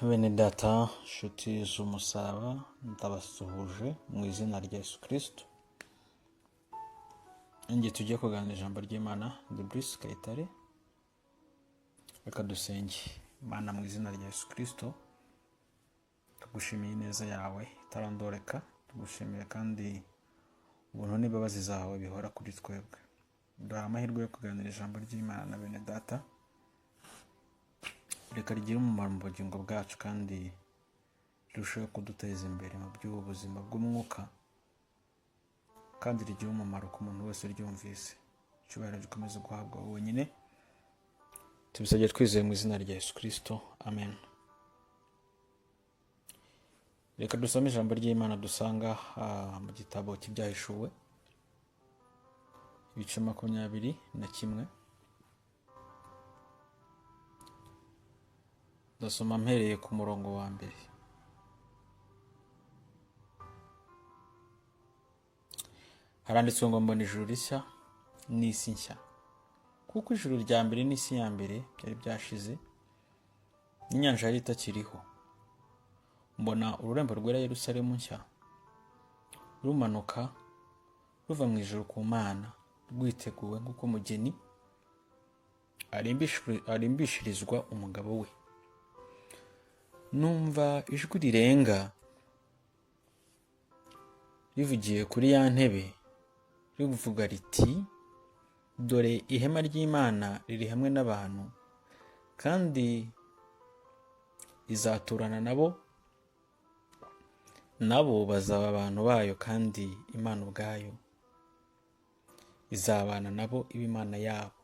Bene data nshuti z'umusaraba ndabasuhuje mu izina rya Yesu Kristo. Ngiye tugiye kuganira ijambo ry'Imana de Brice Kayitare. Reka dusenge. Mana, mu izina rya Yesu Kristo tugushimiye ineza yawe itarondoreka, tugushimiye kandi ubuntu n'imbabazi zawe bihora kuri twebwe. Duha amahirwe yo kuganira ijambo ry'Imana bene data, reka rigire umumaro mu bugingo bwacu kandi rirusheho kuduteza imbere mu by'ubuzima bw'umwuka, kandi rigira umumaro ku muntu wese ryumvise. Icyubahiro gikomeze guhabwa wowe wenyine, tubisabye twizeye mu izina rya Yesu Kristo, amen. Reka dusome ijambo ry'Imana dusanga mu gitabo cy'ibyahishuwe ibice 21. Ndasoma mpereye ku murongo wa mbere. Haranditswe ngo mbona ijuru rishya n'isi nshya, kuko ijuru rya mbere n'isi ya mbere byari byashize, n'inyanja yari itakiriho. Mbona ururembo rwera Yerusalemu nshya rumanuka ruva mu ijuru ku Mana, rwiteguwe nk'uko umugeni arimbishirizwa umugabo we. Numva ijwi rirenga rivugiye kuri ya ntebe rivuga riti, dore ihema ry'Imana riri hamwe n'abantu, kandi izaturana nabo bazaba abantu bayo, kandi Imana ubwayo izabana nabo iba Imana yabo.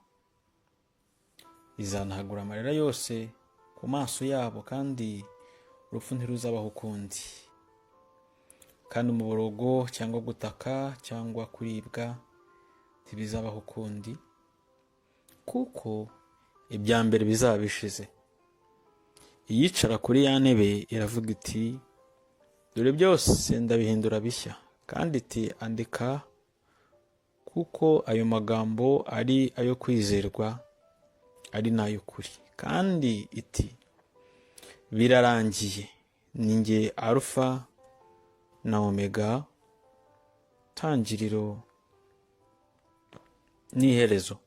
Izanahagura amarira yose ku maso yabo, kandi urupfu ntiruzabaho ukundi, kandi umuborogo cyangwa gutaka cyangwa kuribwa ntibizabaho ukundi, kuko ibya mbere bizaba bishize. Iyicara kuri ya ntebe iravuga iti, dore byose ndabihindura bishya. Kandi iti, andika, kuko ayo magambo ari ayo kwizerwa, ari n'ay'ukuri. Kandi iti, birarangiye. Ni jye Alufa na Omega, tangiriro n'iherezo.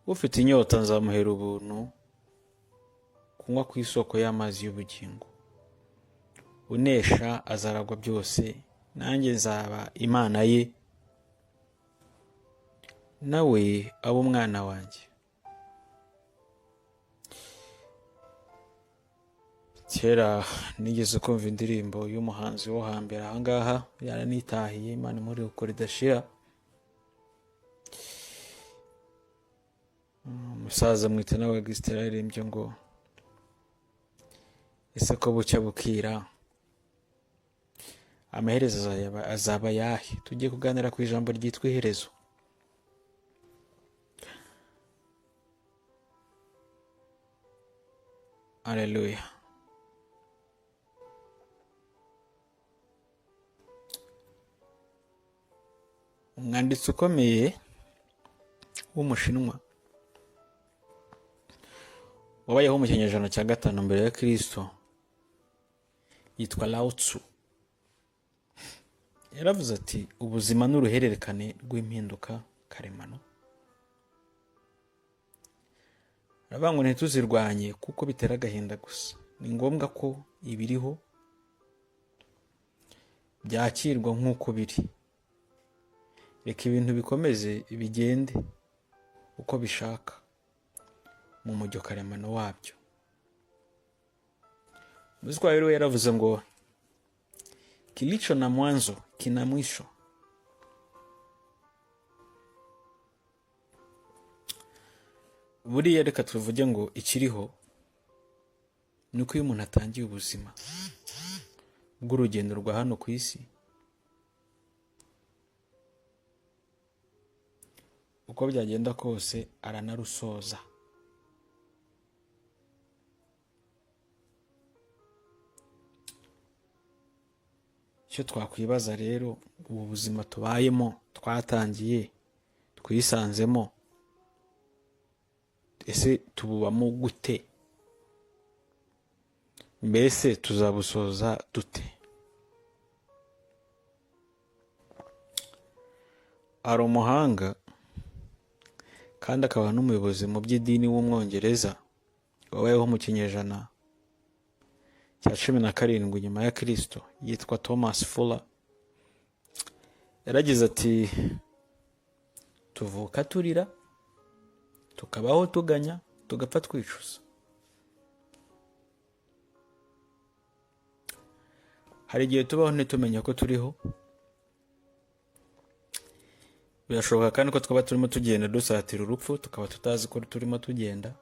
Ufite inyota nzamuhera ubuntu kunywa ku isoko y'amazi y'ubugingo. Unesha azaragwa byose, nanjye nzaba Imana ye, nawe abe umwana wanjye. Kera nigeze kumva indirimbo y'umuhanzi wo hambere ahangaha, yaranitahiye, Imana imuri gukora idashira. Umusaza mwita nawe Augustin yaririmbye ngo, ese ko bucya bukira amaherezo azaba yahe? Tugiye kuganira ku ijambo ryitwa iherezo. Haleluya. Umwanditsi ukomeye w'Umushinwa wabayeho mu kinyejana cya 5 mbere ya Kristo yitwa Lao Tzu. Yaravuze ati, ubuzima n'uruhererekane rw'impinduka karemano. Aravuga ngo ntituzirwanye kuko bitera agahinda gusa. Ni ngombwa ko ibiriho byakirwa nk'uko biri. Reka ibintu bikomeze bigende uko bishaka mu mujyo karemano wabyo. Mwiswahili we yaravuze ngo, kilicho na mwanzo kina mwisho. Buriya reka tuvuge ngo ikiriho ni uko iyo umuntu atangiye ubuzima bw'urugendo rwa hano ku isi, uko byagenda kose aranarusoza. Icyo twakwibaza rero, ubu buzima tubayemo, twatangiye, twisanzemo, ese tububamo gute? mbese tuzabusoza dute? hari umuhanga kandi akaba n'umuyobozi mu by'idini w'umwongereza wabayeho mu kinyejana cya 17 nyuma ya Kristo, yitwa Thomas Fuller. yaragize ati, tuvuka turira, tukabaho tuganya, tugapfa twicuza. hari igihe tubaho ntitumenya ko turiho. birashoboka kandi ko twaba turimo tugenda dusatira urupfu, tukaba tutazi ko turimo tugenda.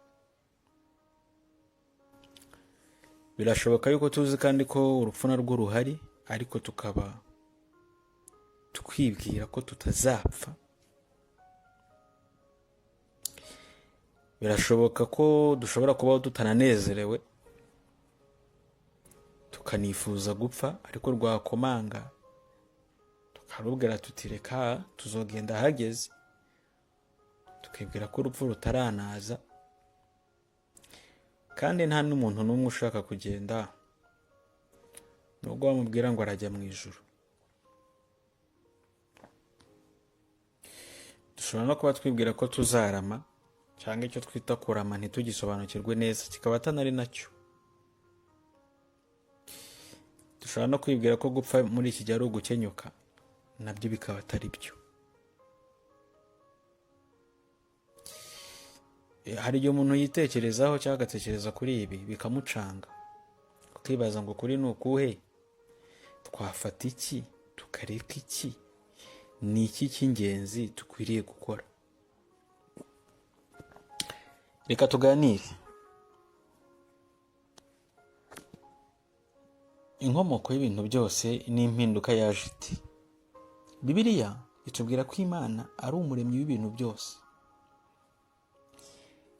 birashoboka yuko tuzi kandi ko urupfu narwo ruhari, ariko tukaba twibwira ko tutazapfa. birashoboka ko dushobora kubaho tutananezerewe, tukanifuza gupfa, ariko rwakomanga tukarubwira tuti reka tuzogenda hageze, tukibwira ko urupfu rutaranaza. kandi nta n'umuntu n'umwe ushaka kugenda nubwo wamubwira ngo arajya mu ijuru. dushobora no kuba twibwira ko tuzarama, cyangwa icyo twita kurama ntitugisobanukirwe neza, kikaba atanari nacyo. dushobora no kwibwira ko gupfa muri iki gihe ari ugukenyuka, nabyo bikaba atari byo. hari igihe umuntu yitekerezaho cyangwa agatekereza kuri ibi bikamucanga, ukibaza ngo kuri ni ukuhe, twafata iki, tukareka iki, ni iki cy'ingenzi dukwiriye gukora? reka tuganire. inkomoko y'ibintu byose ni impinduka yaje iti. Bibiliya itubwira ko Imana ari umuremyi w'ibintu byose.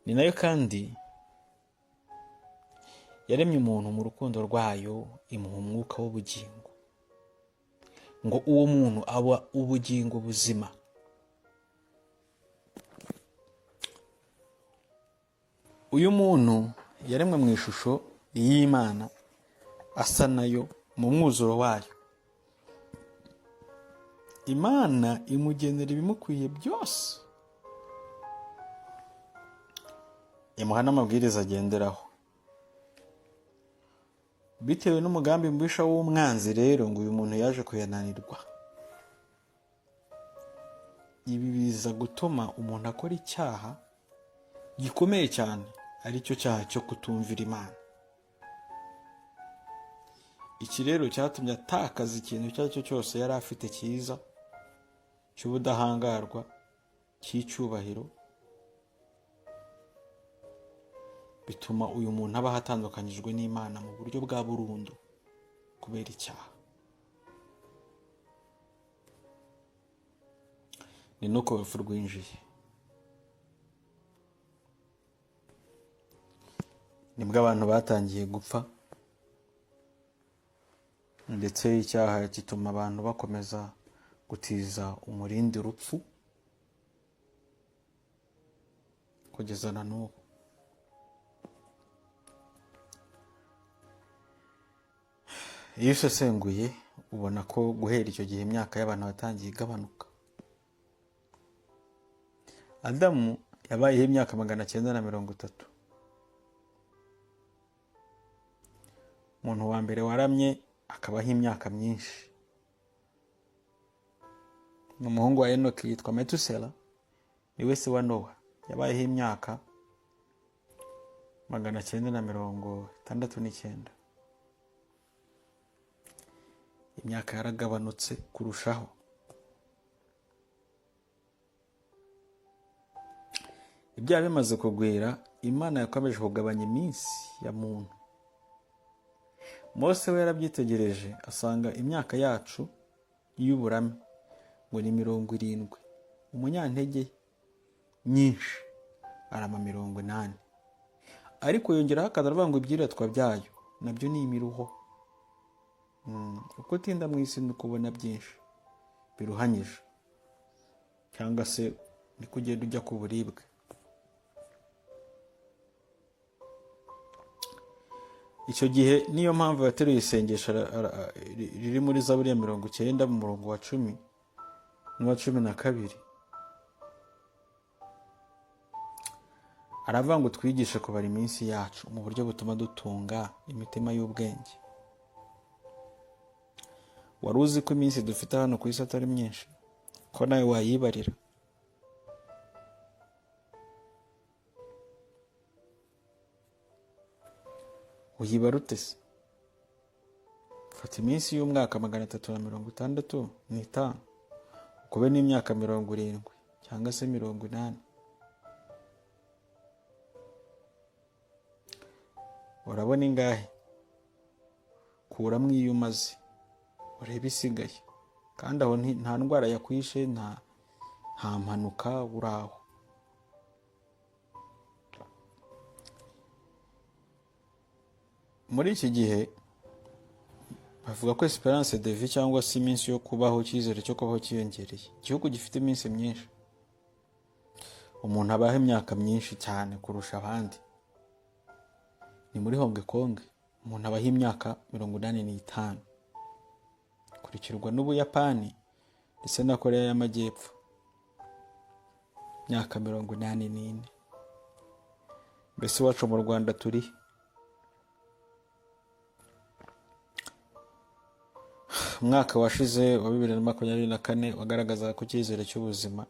ni nayo kandi yaremye umuntu mu rukundo rwayo, imuha umwuka w'ubugingo, ngo uwo muntu aba ubugingo buzima. uyu muntu yaremwe mu ishusho y'Imana, asa nayo mu mwuzuro wayo. Imana imugenera ibimukwiye byose, imuha n'amabwiriza agenderaho. bitewe n'umugambi mubisha w'umwanzi rero, ngo uyu muntu yaje kuyananirwa. ibi biza gutuma umuntu akora icyaha gikomeye cyane, ari cyo cyaha cyo kutumvira Imana. iki rero cyatumye atakaza ikintu icyo ari cyo cyose yari afite cyiza, cy'ubudahangarwa, cy'icyubahiro. bituma uyu muntu aba atandukanyijwe n'Imana mu buryo bwa burundu kubera icyaha. ni nuko urupfu rwinjiye. nibwo abantu batangiye gupfa, ndetse icyaha gituma abantu bakomeza gutiza umurindi urupfu kugeza na n'ubu. iyo usesenguye ubona ko guhera icyo gihe imyaka y'abantu yatangiye igabanuka. Adamu yabayeho imyaka 930. umuntu wa mbere waramye akabaho imyaka myinshi ni umuhungu wa Enoki yitwa Metusela, niwe se wa Nowa, yabayeho imyaka 969. imyaka yaragabanutse kurushaho. ibyaha bimaze kugwira, Imana yakomeje kugabanya iminsi ya muntu. Mose we yarabyitegereje asanga imyaka yacu y'uburame ngo ni 70. umunyantege nyinshi arama 80, ariko yongeraho akadarwa ngo ibyiratwa byayo nabyo ni imiruho. uko utinda mu isi nuko ubona byinshi biruhanyije, cyangwa se ni kugenda ujya ku buribwe. icyo gihe niyo mpamvu yateruye isengesho riri muri Zaburi ya 90 mu murongo wa 10 n'uwa 12. aravuga ngo twigishe kubara iminsi yacu mu buryo butuma dutunga imitima y'ubwenge. wari uzi ko iminsi dufite hano ku isi atari myinshi, ko nawe wayibarira? uyibara ute se? fata iminsi y'umwaka 365 ukube n'imyaka 70 cyangwa se 80. urabona ingahe? kuramo iyo umaze urebe isigaye, kandi aho nta ndwara yakwishe, nta mpanuka uraho. muri iki gihe bavuga ko esperance de vie cyangwa se iminsi yo kubaho, icyizere cyo kubaho cyiyongereye. igihugu gifite iminsi myinshi, umuntu abaho imyaka myinshi cyane kurusha abandi ni muri Hong Kong. umuntu abaho imyaka 85, kurikirwa n'Ubuyapani ndetse na Korea y'Amajyepfo, imyaka 84. mbese iwacu mu Rwanda turi umwaka washize wa 2024 wagaragazaga ko icyizere cy'ubuzima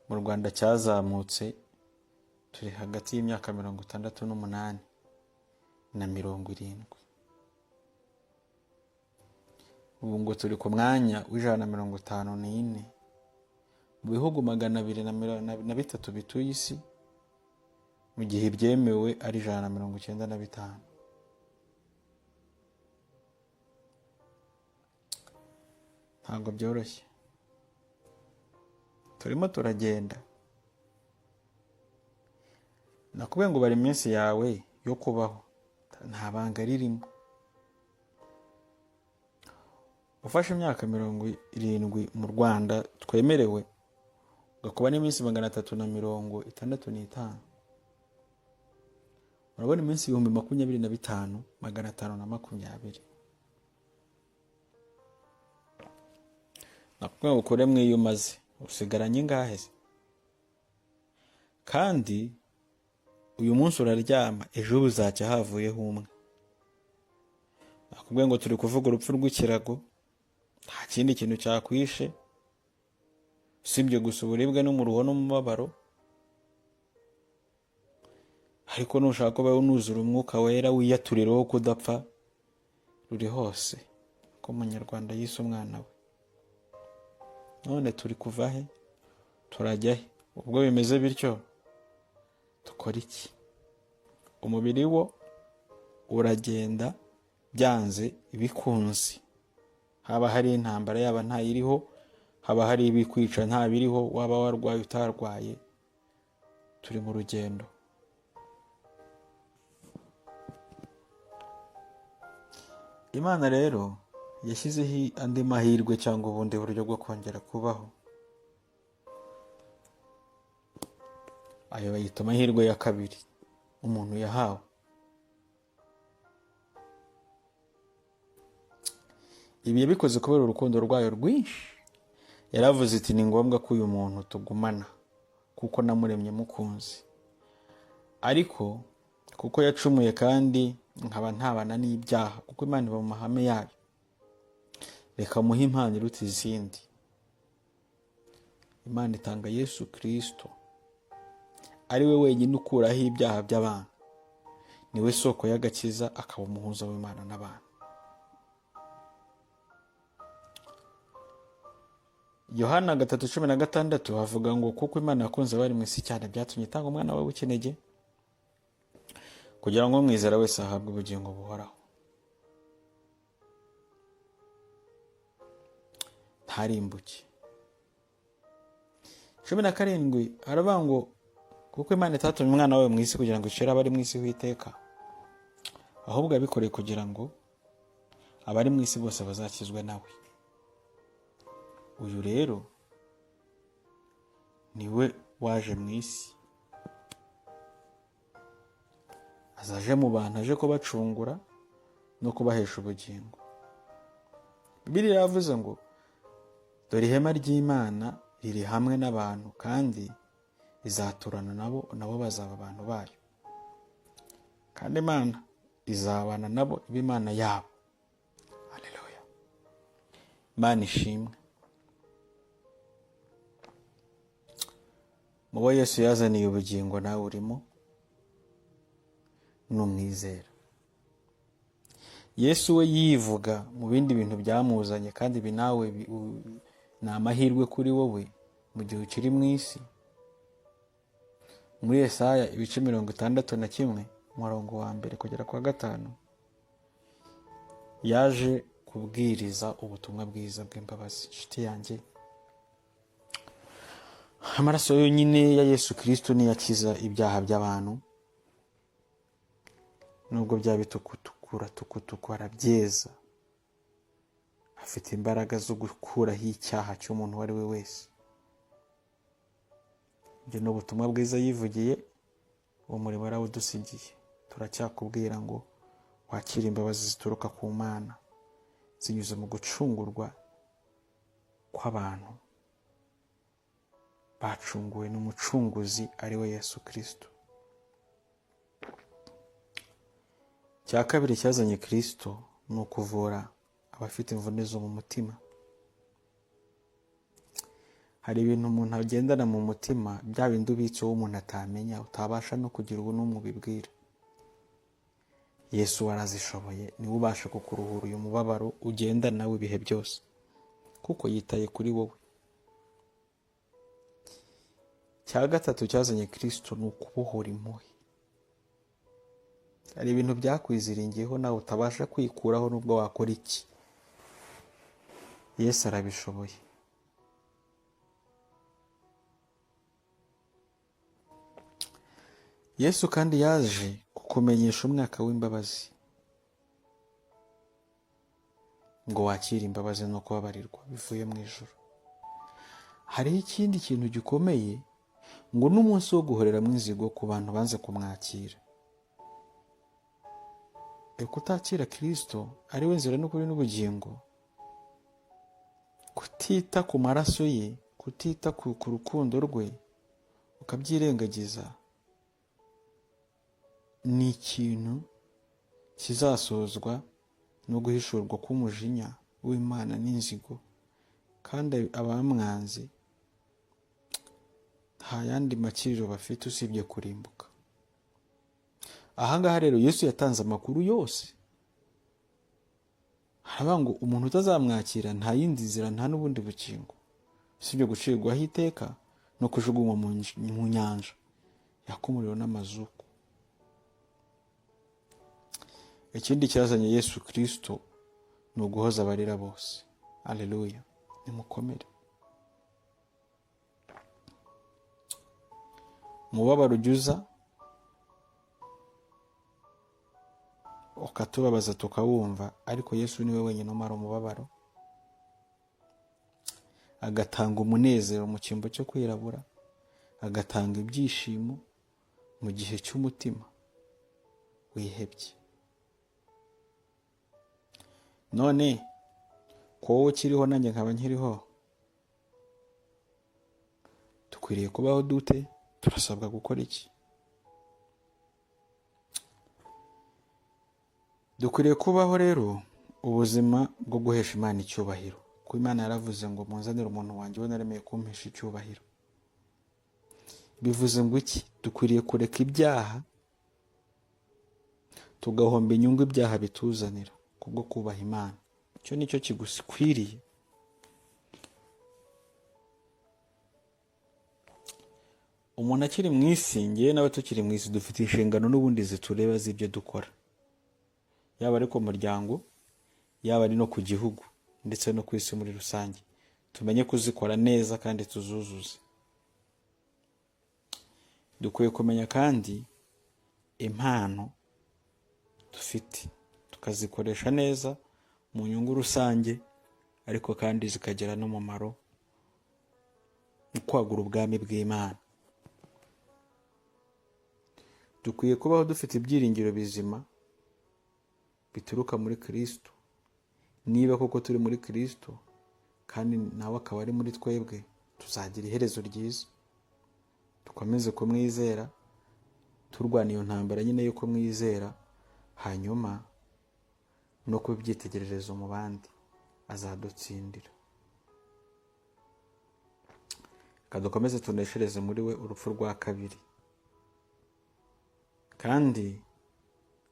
mu Rwanda cyazamutse. turi hagati y'imyaka 68 na 70. ubu ngo turi ku mwanya w'154 mu bihugu 203 bituye isi, mu gihe byemewe ari 195. ntabwo byoroshye, turimo turagenda. nakubwiye ngo bari iminsi yawe yo kubaho, nta banga ririmo. ufashe imyaka 70 mu Rwanda twemerewe, ugakuba n'iminsi 365, urabona iminsi 25,520. nakubwiye ngo ukore iyo umaze, usigaranye ingahe se? kandi uyu munsi uraryama, ejo buzacya havuyeho umwe. nakubwiye ngo turi kuvuga urupfu rw'ikirago, nta kindi kintu cyakwishe usibye gusa uburibwe n'umuruho n'umubabaro. ariko nushaka kuba unuzura umwuka wera wiyaturiraho kudapfa, ruri hose, ko umunyarwanda yise umwana we. none turi kuva he? turajya he? ubwo bimeze bityo dukora iki? umubiri wo uragenda byanze bikunze, haba hari intambara yaba ntayiriho, haba hari ibikwica nta biriho, waba warwaye utarwaye, turi mu rugendo. Imana rero yashyizeho andi mahirwe cyangwa ubundi buryo bwo kongera kubaho. ayo bayita amahirwe ya kabiri umuntu yahawe. ibi yabikoze kubera urukundo rwayo rwinshi. yaravuze iti ni ngombwa ko uyu muntu tugumana kuko namuremye mukunzi, ariko kuko yacumuye kandi nkaba ntabana n'ibyaha, kuko Imana iba mu mahame yayo, reka muhe impano iruta izindi. Imana itanga Yesu Kristo, ari we wenyine ukuraho ibyaha by'abantu. niwe soko y'agakiza, akaba umuhuza w'Imana n'abantu. Yohana 3:16 havuga ngo kuko Imana yakunze abari mu isi cyane byatumye itanga umwana we w'ikinege, kugira ngo umwizera wese ahabwe ubugingo buhoraho. ntarimbuke. 17 aravuga ngo kuko Imana itatumye umwana wawe mu isi kugira ngo icire abari mu isi witeka, ahubwo yabikoreye kugira ngo abari mu isi bose bazakizwe nawe. uyu rero niwe waje mu isi azaje mu bantu, aje kubacungura no kubahesha ubugingo. Bibiliya yavuze ngo dore ihema ry'Imana riri hamwe n'abantu kandi izaturana nabo bazaba abantu bayo, kandi Imana izabana nabo ibe Imana yabo. Haleluya, Imana ishimwe. Mu bo Yesu yazaniye ubugingo nawe urimo, numwizera. Yesu we yivuga mu bindi bintu byamuzanye, kandi ibi nawe ni amahirwe kuri wowe mu gihe ukiri mu isi. Muri Yesaya ibice 61 umurongo wa 1 kugera kwa 5 yaje kubwiriza ubutumwa bwiza bw'imbabazi. Inshuti yanjye, amaraso yonyine ya Yesu Kristo niyo akiza ibyaha by'abantu, nubwo byaba bitukutukura arabyeza. Afite imbaraga zo gukuraho icyaha cy'umuntu uwo ari we wese. Ibyo ni ubutumwa bwiza yivugiye, uwo murimo yarawudusigiye. Turacyakubwira ngo wakire imbabazi zituruka ku Mana zinyuze mu gucungurwa kw'abantu bacunguwe n'umucunguzi ari we Yesu Kristo. Cya kabiri cyazanye Kristo ni ukuvura abafite imvune zo mu mutima. Hari ibintu umuntu agendana mu mutima, bya bindi ubitse wowe umuntu atamenya, utabasha no kugira ubu n'umubibwira. Yesu arazishoboye, niwe ubasha kukuruhura uyu mubabaro ugenda nawe ibihe byose, kuko yitaye kuri wowe. Cya gatatu cyazanye Kristo ni ukubohora impuhwe. Hari ibintu byakwiziringiyeho nawe utabasha kwikuraho nubwo wakora iki. Yesu arabishoboye. Yesu kandi yaje kukumenyesha umwaka w'imbabazi, ngo wakire imbabazi no kubabarirwa bivuye mu ijuru. Hariho ikindi kintu gikomeye, ngo n'umunsi wo guhoreramo inzigo ku bantu banze kumwakira. Kutakira Kristo ari we nzira n'ukuri n'ubugingo, kutita ku maraso ye, kutita ku rukundo rwe, ukabyirengagiza, ni ikintu kizasozwa no guhishurwa k'umujinya w'Imana n'inzigo, kandi abamwanze nta yandi makiriro bafite usibye kurimbuka. Ahangaha rero Yesu yatanze amakuru yose. Haravuga ngo umuntu utazamwakira nta yindi nzira, nta n'ubundi bukingo usibye gucirwaho iteka no kujugunywa mu nyanja yaka umuriro n'amazuku. Ikindi cyazanye Yesu Kristo ni uguhoza abarira bose. Haleluya, nimukomere. Umubabaro ujya ukatubabaza tukawumva, ariko Yesu niwe wenyine umara umubabaro, agatanga umunezero mu cyimbo cyo kwirabura, agatanga ibyishimo mu gihe cy'umutima wihebye. None ko wowe ukiriho nanjye nkaba nkiriho, dukwiriye kubaho dute? Turasabwa gukora iki? Dukwiriye kubaho rero ubuzima bwo guhesha Imana icyubahiro, kuko Imana yaravuze ngo munzanire umuntu wanjye we naremeye kumpesha icyubahiro. Bivuze ngo iki? Dukwiriye kureka ibyaha tugahomba inyungu ibyaha bituzanira kubwo kubaha Imana. Icyo nicyo kigukwiriye. Umuntu akiri mu isi, ngewe nawe tukiri mu isi, dufite inshingano n'ubundi zitureba z'ibyo dukora, yaba ari ku muryango, yaba ari no ku gihugu, ndetse no ku isi muri rusange. Tumenye kuzikora neza kandi tuzuzuze. Dukwiye kumenya kandi impano dufite, tukazikoresha neza mu nyungu rusange, ariko kandi zikagira n'umumaro mu kwagura ubwami bw'Imana. dukwiye kubaho dufite ibyiringiro bizima bituruka muri Kristo. Niba koko turi muri Kristo kandi nawe akaba ari muri twebwe, tuzagira iherezo ryiza. Dukomeze kumwizera, turwana iyo ntambara nyine yo kumwizera, hanyuma no kuba ibyitegererezo mu bandi, azadutsindira. Dukomeze tuneshereze muri we urupfu rwa kabiri. Kandi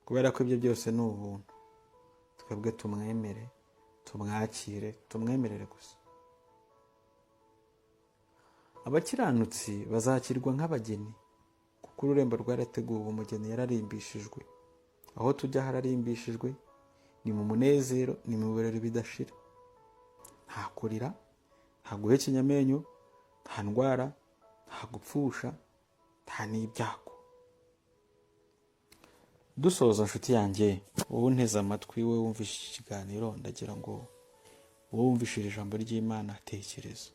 kubera ko ibyo byose ni ubuntu, twebwe tumwemere, tumwakire, tumwemerere gusa. Abakiranutsi bazakirwa nk'abageni, kuko ururembo rwarateguwe, umugeni yararimbishijwe. Aho tujya hararimbishijwe, ni mu munezero, ni mu birori bidashira. Nta kurira, nta guhekenya amenyo, nta ndwara, nta gupfusha, nta n'ibyago. Dusoza nshuti yanjye, wowe unteze amatwi, wowe wumvise ikiganiro, ndagira ngo wowe wumvise ijambo ry'Imana, tekereza.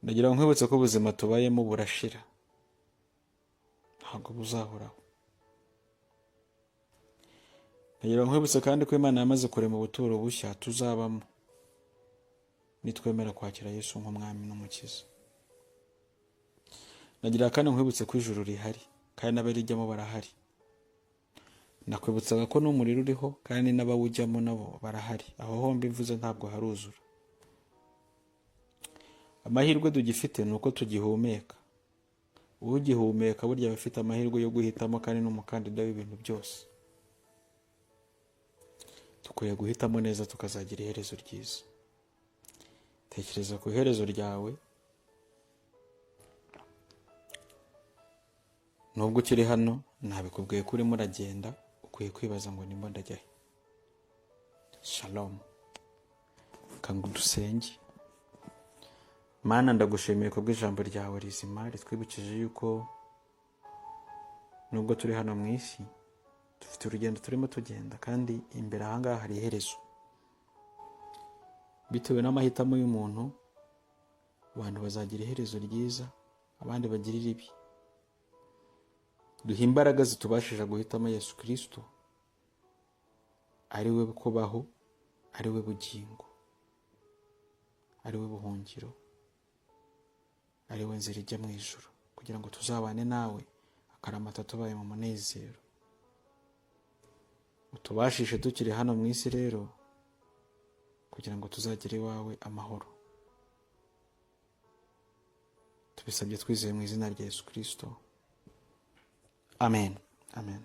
Ndagira ngo nkwibutse ko ubuzima tubayemo burashira, ntabwo buzahoraho. Ndagira ngo nkwibutse kandi ko Imana yamaze kurema ubuturo bushya tuzabamo nitwemera kwakira Yesu nk'umwami n'umukiza. Ndagira kandi nkwibutse ko ijuru rihari kandi n'abarijyamo barahari. Nakwibutsaga ko n'umuriro uriho kandi n'abawujyamo nabo barahari. Aho hombi mvuze ntabwo haruzura. Amahirwe tugifite ni uko tugihumeka. Ugihumeka burya aba afite amahirwe yo guhitamo kandi n'umukandida w'ibintu byose. Dukwiye guhitamo neza tukazagira iherezo ryiza. Tekereza ku iherezo ryawe. Nubwo ukiri hano, ntabikubwiye ko urimo uragenda, ukwiye kwibaza ngo nimba ndajya he. Shalom. Kangu dusenge. Mana, ndagushimiye ko bw'ijambo ryawe rizima ritwibukije yuko nubwo turi hano mu isi, dufite urugendo turimo tugenda, kandi imbere ahangaha hari iherezo. Bitewe n'amahitamo y'umuntu, abantu bazagira iherezo ryiza, abandi bagira iribi. Duhe imbaraga zitubashije guhitamo Yesu Kristo, ari we kubaho, ari we bugingo, ari we buhungiro, ari we nzira ijya mu ijuru, kugira ngo tuzabane nawe akaramata tubaye mu munezero. Utubashishe tukiri hano mu isi rero, kugira ngo tuzagere iwawe amahoro. Tubisabye twizeye mu izina rya Yesu Kristo. Amen. Amen.